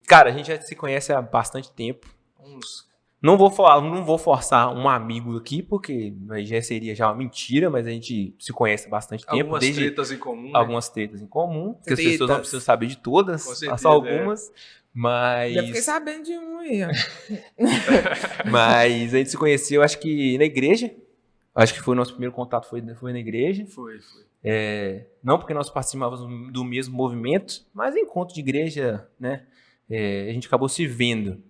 Cara, a gente já se conhece há bastante tempo. Não vou forçar um amigo aqui, porque já seria já uma mentira, mas a gente se conhece há bastante tempo. Algumas tretas em comum, algumas tretas em comum, que as Tretas. pessoas não precisam saber de todas, Com certeza, só algumas. Mas... Já fiquei sabendo de um aí, ó. Mas a gente se conheceu, acho que na igreja. Acho que foi o nosso primeiro contato, foi na igreja. Foi. Não porque nós participávamos do mesmo movimento, mas em encontro de igreja, né? A gente acabou se vendo.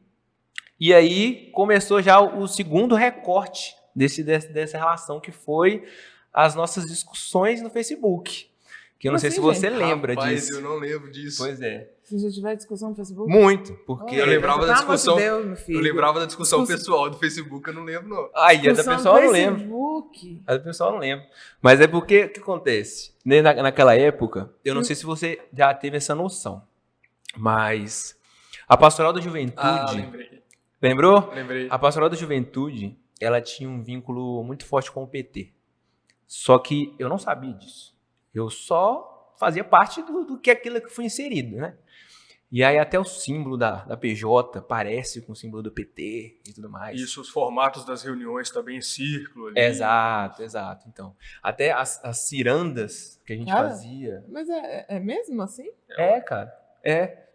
E aí começou já o segundo recorte dessa relação, que foi as nossas discussões no Facebook. Que eu não sei se você lembra disso. Eu não lembro disso. Pois é. Você já tiver discussão no Facebook? Muito, porque... Eu lembrava da discussão. Deus, meu filho. Eu lembrava da discussão pessoal do Facebook, eu não lembro, não. Aí, a da pessoal eu não lembro. Facebook. A da pessoal eu não lembro. Mas é porque, o que acontece? Naquela época, eu não sei se você já teve essa noção, mas a Pastoral da Juventude... lembrei. Lembrou? Lembrei. A Pastoral da Juventude, ela tinha um vínculo muito forte com o PT. Só que eu não sabia disso. Eu só fazia parte do que aquilo que foi inserido, né? E aí até o símbolo da PJ parece com o símbolo do PT e tudo mais. Isso, os formatos das reuniões também em círculo ali. Exato. Então, até as cirandas que a gente fazia... Mas é mesmo assim? Cara.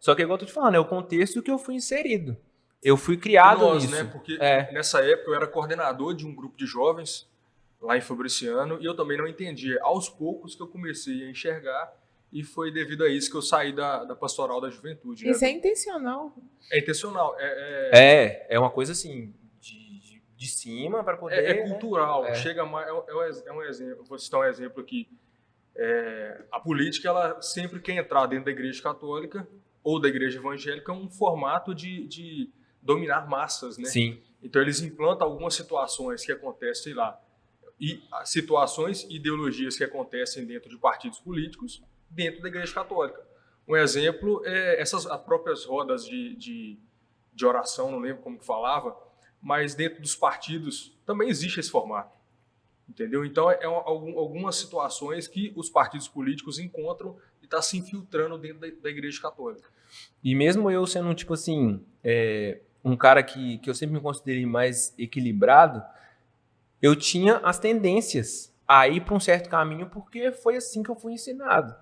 Só que igual eu tô te falando, é o contexto que eu fui inserido. Eu fui criado nisso. Né? Porque nessa época eu era coordenador de um grupo de jovens lá em Fabriciano e eu também não entendia. Aos poucos que eu comecei a enxergar e foi devido a isso que eu saí da Pastoral da Juventude. Isso é intencional. É intencional. É uma coisa assim, de cima para poder... É cultural. Né? Chega mais, é um exemplo. Vou citar um exemplo aqui. A política, ela sempre quer entrar dentro da igreja católica ou da igreja evangélica é um formato de dominar massas, né? Sim. Então eles implantam algumas situações que acontecem, sei lá, situações e ideologias que acontecem dentro de partidos políticos dentro da igreja católica. Um exemplo é as próprias rodas de oração, não lembro como que falava, mas dentro dos partidos também existe esse formato. Entendeu? Então, algumas situações que os partidos políticos encontram e está se infiltrando dentro da igreja católica. E mesmo eu sendo, tipo assim, um cara que eu sempre me considerei mais equilibrado, eu tinha as tendências a ir para um certo caminho porque foi assim que eu fui ensinado.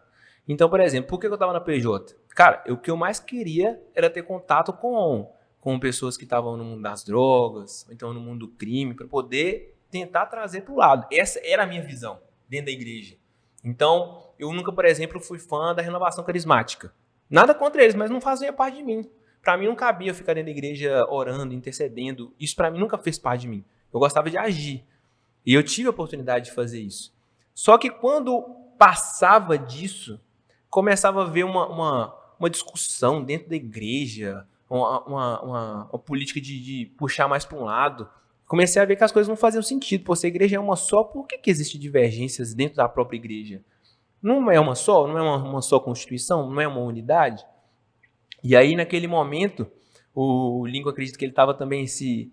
Então, por exemplo, por que eu estava na PJ? Cara, o que eu mais queria era ter contato com pessoas que estavam no mundo das drogas, ou então no mundo do crime, para poder tentar trazer para o lado. Essa era a minha visão dentro da igreja. Então, eu nunca, por exemplo, fui fã da renovação carismática. Nada contra eles, mas não fazia parte de mim. Para mim não cabia ficar dentro da igreja orando, intercedendo. Isso para mim nunca fez parte de mim. Eu gostava de agir. E eu tive a oportunidade de fazer isso. Só que quando passava disso, começava a haver uma discussão dentro da igreja, uma política de puxar mais para um lado. Comecei a ver que as coisas não faziam sentido. Pô, se a igreja é uma só, por que existem divergências dentro da própria igreja? Não é uma só? Não é uma só constituição? Não é uma unidade? E aí, naquele momento, o Lincoln, acredito que ele estava também se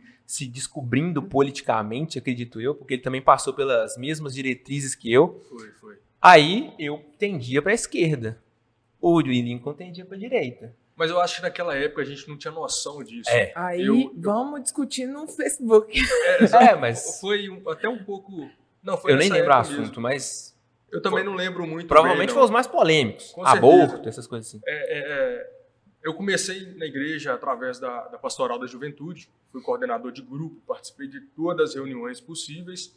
descobrindo politicamente, acredito eu, porque ele também passou pelas mesmas diretrizes que eu. Foi. Aí, eu tendia para a esquerda. O Lincoln tendia para a direita. Mas eu acho que naquela época a gente não tinha noção disso. Aí vamos discutir no Facebook. Mas... Foi até um pouco... Não, foi eu nem lembro o assunto, mesmo. Mas... Eu também não lembro muito. Provavelmente foi os mais polêmicos. Com aborto, certeza. Essas coisas assim. Eu comecei na igreja através da Pastoral da Juventude. Fui coordenador de grupo, participei de todas as reuniões possíveis.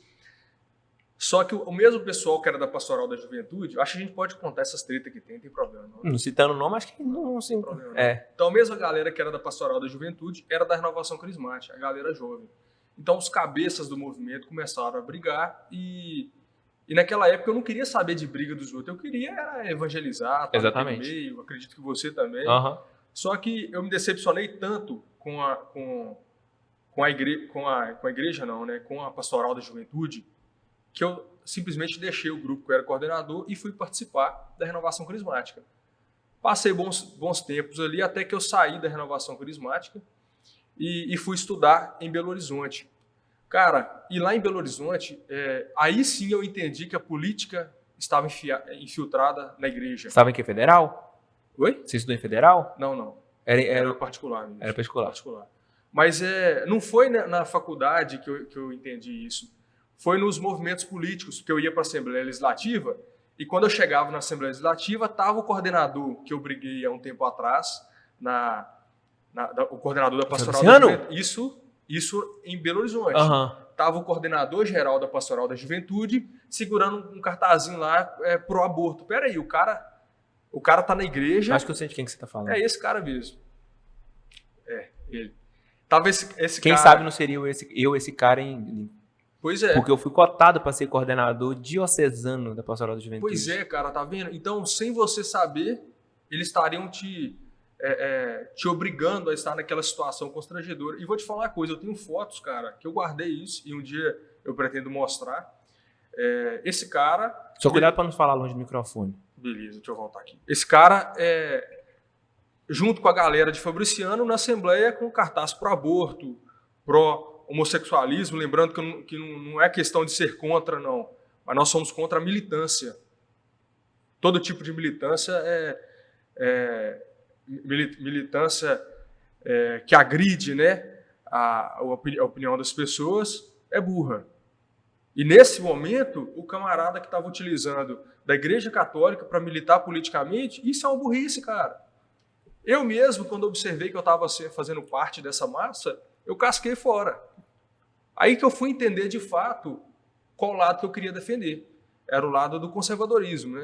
Só que o mesmo pessoal que era da Pastoral da Juventude, acho que a gente pode contar essas tretas que tem problema. Não citando o nome, acho que não tem problema. Então, a mesma galera que era da Pastoral da Juventude era da Renovação Carismática, a galera jovem. Então, os cabeças do movimento começaram a brigar e naquela época eu não queria saber de briga dos outros, eu queria evangelizar, exatamente. No meio, acredito que você também. Uhum. Só que eu me decepcionei tanto com a igreja, não, né, com a Pastoral da Juventude, que eu simplesmente deixei o grupo que eu era coordenador e fui participar da Renovação Carismática. Passei bons tempos ali até que eu saí da Renovação Carismática e fui estudar em Belo Horizonte. Cara, e lá em Belo Horizonte, aí sim eu entendi que a política estava infiltrada na igreja. Estava em que? Federal? Oi? Você estudou em Federal? Não. Era particular. Mesmo. Era particular. Mas não foi na faculdade que eu entendi isso. Foi nos movimentos políticos, porque eu ia para a Assembleia Legislativa, e quando eu chegava na Assembleia Legislativa, estava o coordenador que eu briguei há um tempo atrás, o coordenador da Pastoral da Juventude. Isso em Belo Horizonte. Estava o coordenador geral da Pastoral da Juventude segurando um cartazinho lá pro aborto. Peraí, o cara tá na igreja. Acho que eu sei de quem que você tá falando. É esse cara mesmo. Ele. Tava esse quem cara... sabe não seria esse cara em... Pois é. Porque eu fui cotado para ser coordenador diocesano da Pastoral da Juventude. Pois é, cara, tá vendo? Então, sem você saber, eles estariam te obrigando a estar naquela situação constrangedora. E vou te falar uma coisa, eu tenho fotos, cara, que eu guardei isso e um dia eu pretendo mostrar. Esse cara... Só cuidado para não falar longe do microfone. Beleza, deixa eu voltar aqui. Esse cara, junto com a galera de Fabriciano, na Assembleia com cartaz pro aborto, pro homossexualismo, lembrando que não é questão de ser contra, não, mas nós somos contra a militância. Todo tipo de militância militância que agride, né, a opinião das pessoas é burra. E nesse momento, o camarada que estava utilizando da Igreja Católica para militar politicamente, isso é uma burrice, cara. Eu mesmo, quando observei que eu estava fazendo parte dessa massa, eu casquei fora. Aí que eu fui entender de fato qual lado que eu queria defender. Era o lado do conservadorismo, né?